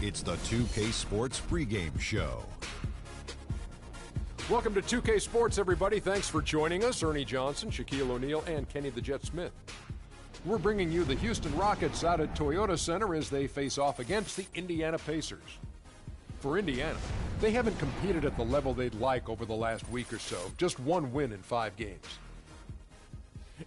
It's the 2K Sports pregame show. Welcome to 2K Sports, everybody. Thanks for joining us. Ernie Johnson, Shaquille O'Neal, and Kenny the Jet Smith. We're bringing you the Houston Rockets out at Toyota Center as they face off against the Indiana Pacers. For Indiana, they haven't competed at the level they'd like over the last week or so. Just one win in 5 games.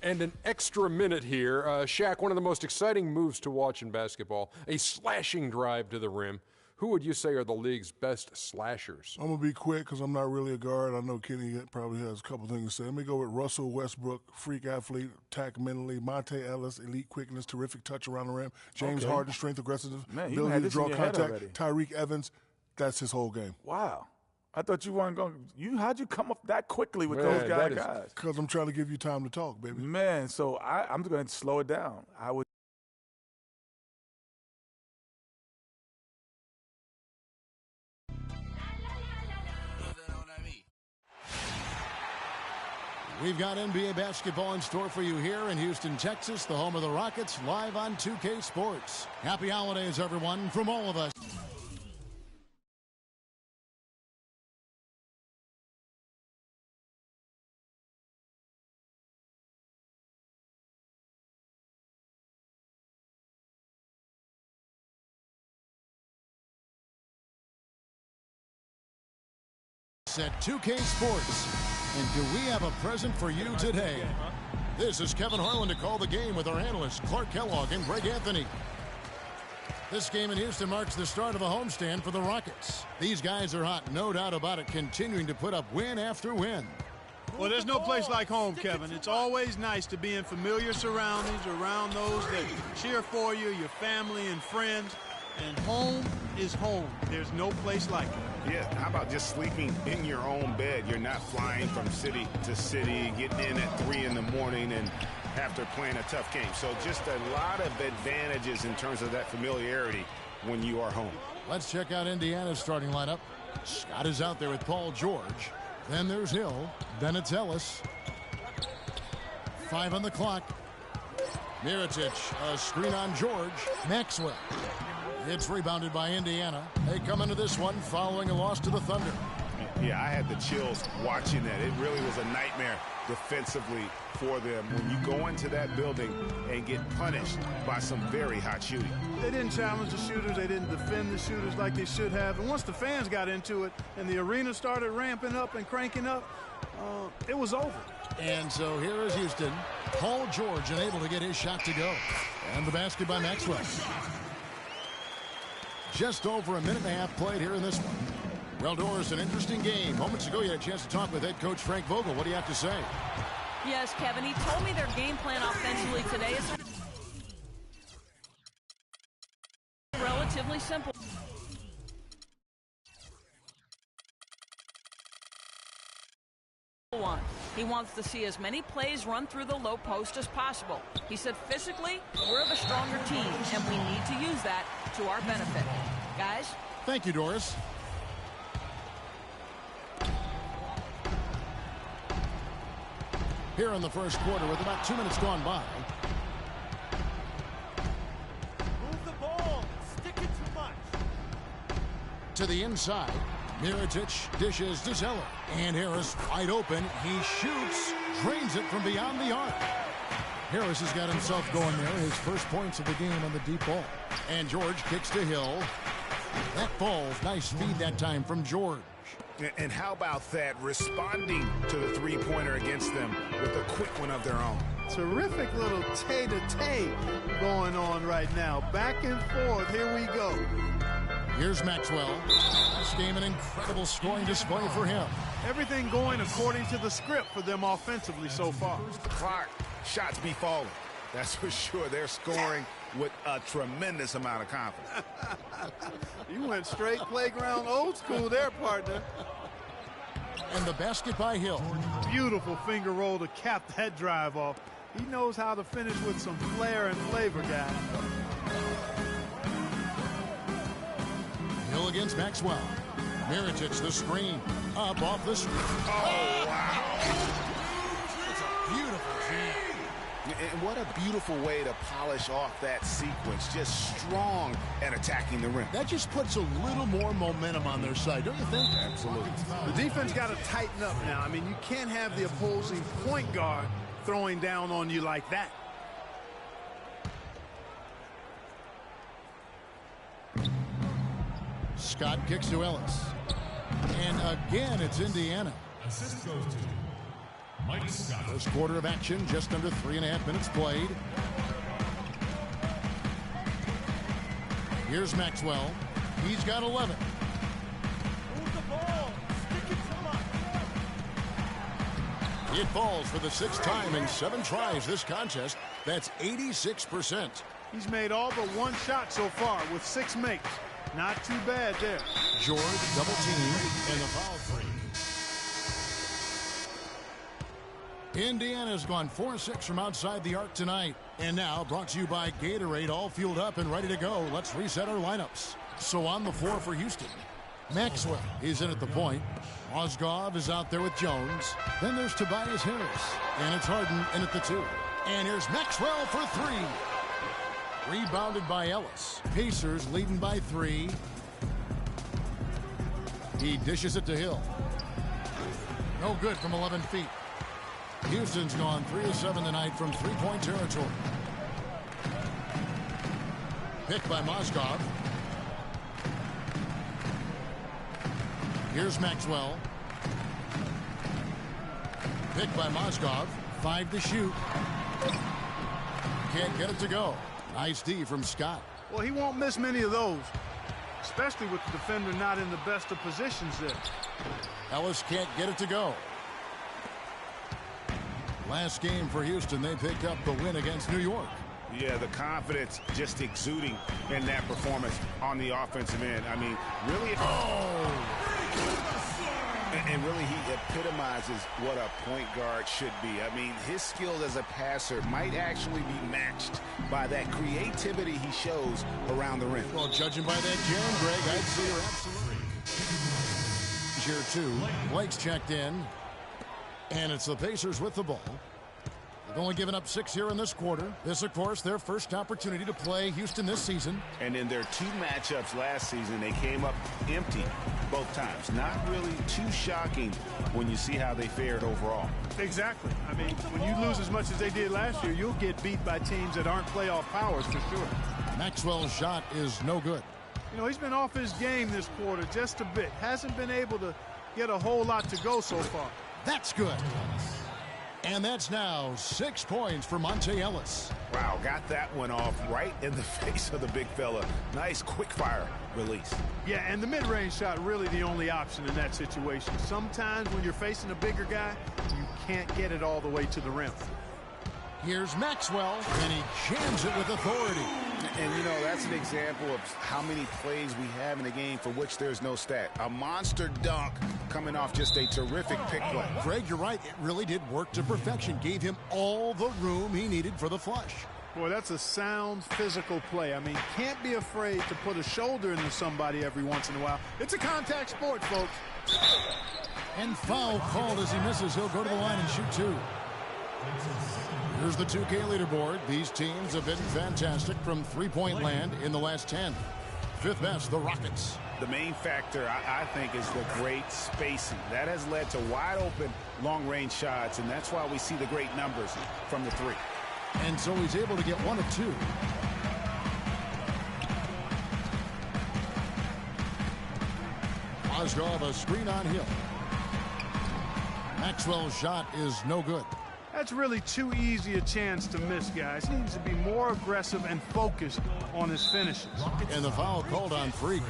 And an extra minute here. Shaq, one of the most exciting moves to watch in basketball, a slashing drive to the rim. Who would you say are the league's best slashers? I'm going to be quick because I'm not really a guard. I know Kenny probably has a couple things to say. Let me go with Russell Westbrook, freak athlete, attack mentally. Monte Ellis, elite quickness, terrific touch around the rim. James Harden, strength, aggressive, ability to draw contact. Tyreek Evans, that's his whole game. Wow. I thought you weren't going to – how'd you come up that quickly with those guys? Because I'm trying to give you time to talk, baby. Man, so I'm going to slow it down. I would. We've got NBA basketball in store for you here in Houston, Texas, the home of the Rockets, live on 2K Sports. Happy holidays, everyone, from all of us. At 2K Sports. And do we have a present for you today? This is Kevin Harlan to call the game with our analysts Clark Kellogg and Greg Anthony. This game in Houston marks the start of a homestand for the Rockets. These guys are hot, no doubt about it, continuing to put up win after win. Well, there's no place like home, Kevin. It's always nice to be in familiar surroundings around those that cheer for you, your family and friends. And home is home. There's no place like it. Yeah, how about just sleeping in your own bed? You're not flying from city to city, getting in at 3 in the morning and after playing a tough game. So just a lot of advantages in terms of that familiarity when you are home. Let's check out Indiana's starting lineup. Scott is out there with Paul George. Then there's Hill. Then it's Ellis. 5 on the clock. Mirotic, a screen on George. Maxwell. It's rebounded by Indiana. They come into this one following a loss to the Thunder. Yeah, I had the chills watching that. It really was a nightmare defensively for them when you go into that building and get punished by some very hot shooting. They didn't challenge the shooters. They didn't defend the shooters like they should have. And once the fans got into it and the arena started ramping up and cranking up, it was over. And so here is Houston. Paul George unable to get his shot to go. And the basket by Maxwell. Just over a minute and a half played here in this one. Well, Doris, an interesting game. Moments ago, you had a chance to talk with head coach Frank Vogel. What do you have to say? Yes, Kevin. He told me their game plan offensively today is relatively simple. He wants to see as many plays run through the low post as possible. He said physically, we're the stronger team, and we need to use that to our benefit. Guys? Thank you, Doris. Here in the first quarter with about 2 minutes gone by. Move the ball. Stick it too much. To the inside. Mirotic dishes to Zeller. And Harris wide open. He shoots. Drains it from beyond the arc. Harris has got himself going there. His first points of the game on the deep ball. And George kicks to Hill. That falls. Nice feed that time from George. And how about that, responding to the three-pointer against them with a quick one of their own. Terrific little tay-to-tay going on right now. Back and forth. Here we go. Here's Maxwell. This game an incredible scoring display for him. Everything going according to the script for them offensively so far. Clark, shots be falling. That's for sure. They're scoring with a tremendous amount of confidence. You went straight playground old school there, partner. And the basket by Hill. Beautiful finger roll to cap that drive off. He knows how to finish with some flair and flavor, guys. Hill against Maxwell. Mirotic the screen. Up off the screen. Oh, wow. It's a beautiful jam. And what a beautiful way to polish off that sequence. Just strong at attacking the rim. That just puts a little more momentum on their side, don't you think? Absolutely. The defense got to tighten up now. I mean, you can't have the opposing point guard throwing down on you like that. Scott kicks to Ellis. And again, it's Indiana. Assist goes to Mike Scott. First quarter of action, just under 3.5 minutes played. Here's Maxwell. He's got 11. Move the ball. Stick it to Mike. It falls for the 6th time in 7 tries this contest. That's 86%. He's made all but one shot so far with 6 makes. Not too bad there. George double teamed and the foul free. Indiana's gone 4-6 from outside the arc tonight. And now brought to you by Gatorade, all fueled up and ready to go. Let's reset our lineups. So on the floor for Houston, Maxwell is in at the point. Mozgov is out there with Jones. Then there's Tobias Harris. And it's Harden in at the 2. And here's Maxwell for 3. Rebounded by Ellis. Pacers leading by 3. He dishes it to Hill. No good from 11 feet. Houston's gone 3 of 7 tonight from 3-point territory. Picked by Mozgov. Here's Maxwell. Picked by Mozgov. 5 to shoot. Can't get it to go. Nice D from Scott. Well, he won't miss many of those, especially with the defender not in the best of positions there. Ellis can't get it to go. Last game for Houston, they picked up the win against New York. Yeah, the confidence just exuding in that performance on the offensive end. I mean, really... And really, he epitomizes what a point guard should be. I mean, his skills as a passer might actually be matched by that creativity he shows around the rim. Well, judging by that jam, Greg, I'd say you're absolutely. Here, 2. Blake's checked in. And it's the Pacers with the ball. They've only given up 6 here in this quarter. This, of course, their first opportunity to play Houston this season. And in their 2 matchups last season, they came up empty both times. Not really too shocking when you see how they fared overall. Exactly. I mean, when you lose as much as they did last year, you'll get beat by teams that aren't playoff powers for sure. Maxwell's shot is no good. You know, he's been off his game this quarter just a bit. Hasn't been able to get a whole lot to go so far. That's good. And that's now 6 points for Monte Ellis. Wow, got that one off right in the face of the big fella. Nice quick fire release. Yeah, and the mid-range shot really the only option in that situation. Sometimes when you're facing a bigger guy, you can't get it all the way to the rim. Here's Maxwell, and he jams it with authority. And, you know, that's an example of how many plays we have in a game for which there's no stat. A monster dunk coming off just a terrific pick play. Greg, you're right. It really did work to perfection. Gave him all the room he needed for the flush. Boy, that's a sound physical play. I mean, can't be afraid to put a shoulder into somebody every once in a while. It's a contact sport, folks. And foul called as he misses. He'll go to the line and shoot 2. Here's the 2K leaderboard. These teams have been fantastic from 3-point land in the last 10. 5th best, the Rockets. The main factor, I think, is the great spacing. That has led to wide-open, long-range shots, and that's why we see the great numbers from the 3. And so he's able to get 1 of 2. Mozgov, a screen on Hill. Maxwell's shot is no good. That's really too easy a chance to miss, guys. He needs to be more aggressive and focused on his finishes. And the foul called on Freak.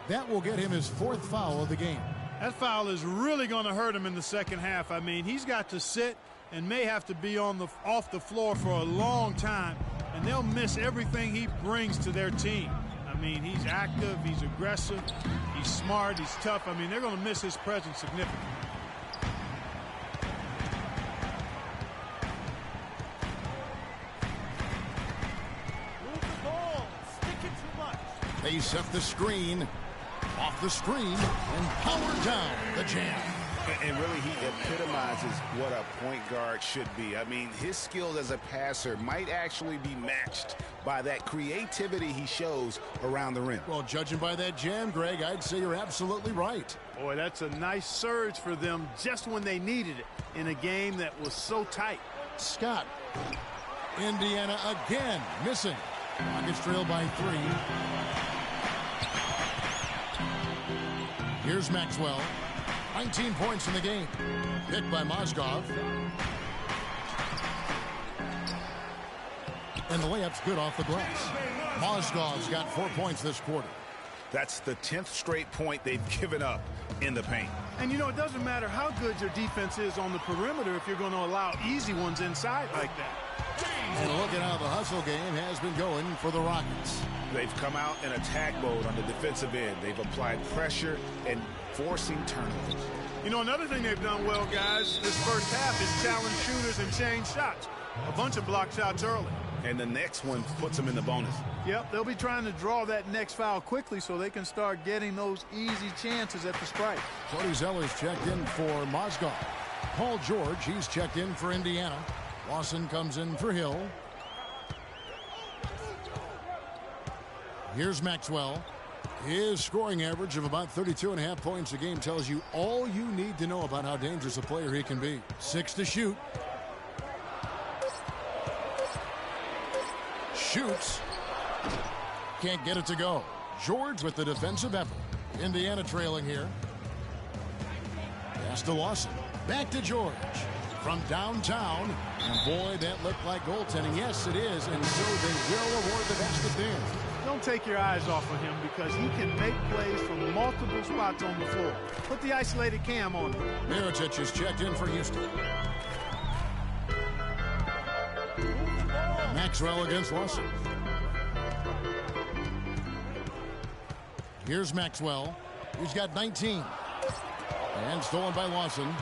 That will get him his 4th foul of the game. That foul is really going to hurt him in the second half. I mean, he's got to sit and may have to be off the floor for a long time, and they'll miss everything he brings to their team. I mean, he's active, he's aggressive, he's smart, he's tough. I mean, they're going to miss his presence significantly. They set the screen, off the screen, and power down the jam. And really, he epitomizes what a point guard should be. I mean, his skills as a passer might actually be matched by that creativity he shows around the rim. Well, judging by that jam, Greg, I'd say you're absolutely right. Boy, that's a nice surge for them just when they needed it in a game that was so tight. Scott. Indiana again missing. Rockets trail by 3. Here's Maxwell. 19 points in the game. Picked by Mozgov. And the layup's good off the glass. Mozgov's got 4 points this quarter. That's the 10th straight point they've given up in the paint. And, you know, it doesn't matter how good your defense is on the perimeter if you're going to allow easy ones inside like that. And look at how the hustle game has been going for the Rockets. They've come out in attack mode on the defensive end. They've applied pressure and forcing turnovers. You know, another thing they've done well, guys, this first half is challenge shooters and change shots. A bunch of block shots early. And the next one puts them in the bonus. Yep, they'll be trying to draw that next foul quickly so they can start getting those easy chances at the stripe. Cody Zeller's checked in for Mozgov. Paul George, he's checked in for Indiana. Lawson comes in for Hill. Here's Maxwell. His scoring average of about 32.5 points a game tells you all you need to know about how dangerous a player he can be. 6 to shoot. Shoots. Can't get it to go. George with the defensive effort. Indiana trailing here. Pass to Lawson. Back to George. From downtown. And boy, that looked like goaltending. Yes, it is. And so they will award the basket there. Don't take your eyes off of him because he can make plays from multiple spots on the floor. Put the isolated cam on him. Mirotic is checked in for Houston. Maxwell against Lawson. Here's Maxwell. He's got 19. And stolen by Lawson.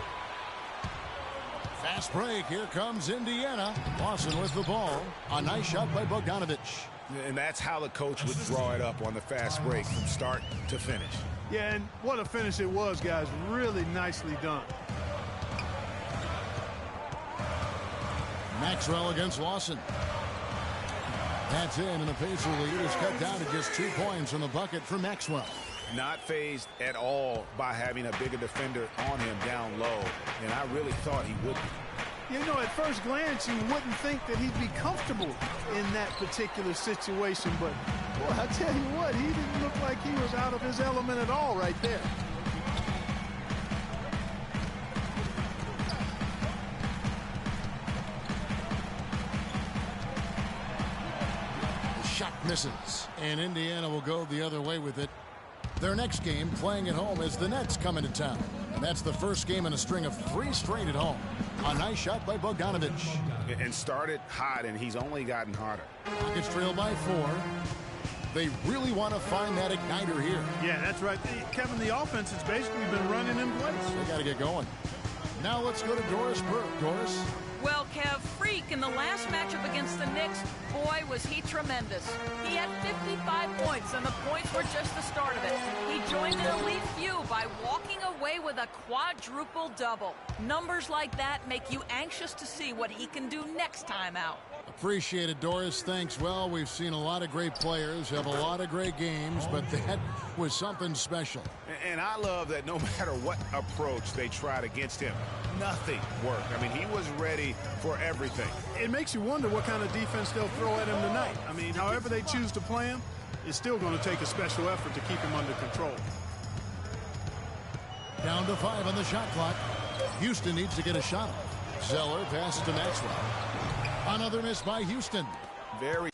Fast break. Here comes Indiana. Lawson with the ball. A nice shot by Bogdanovich. And that's how the coach would draw it up on the fast break from start to finish. Yeah, and what a finish it was, guys. Really nicely done. Maxwell against Lawson. That's in, and the Pacer lead is cut down to just 2 points on the bucket for Maxwell. Not fazed at all by having a bigger defender on him down low, and I really thought he would be. You know, at first glance, you wouldn't think that he'd be comfortable in that particular situation, but, boy, I tell you what, he didn't look like he was out of his element at all right there. The shot misses, and Indiana will go the other way with it. Their next game, playing at home, is the Nets coming to town. And that's the first game in a string of 3 straight at home. A nice shot by Bogdanovich. And started hot, and he's only gotten hotter. Rockets trail by 4. They really want to find that igniter here. Yeah, that's right. Kevin, the offense has basically been running in place. They got to get going. Now let's go to Doris Burke. Doris? Well, Kev, Freak in the last matchup against the Knicks, boy, was he tremendous. He had 55 points, and the points were just the start of it. He joined an elite few by walking away with a quadruple double. Numbers like that make you anxious to see what he can do next time out. Appreciate it, Doris. Thanks. Well, we've seen a lot of great players have a lot of great games, but that was something special. And I love that no matter what approach they tried against him, nothing worked. I mean, he was ready for everything. It makes you wonder what kind of defense they'll throw at him tonight. I mean, however they choose to play him, it's still going to take a special effort to keep him under control. Down to 5 on the shot clock. Houston needs to get a shot off. Zeller passes to Maxwell. Another miss by Houston. Very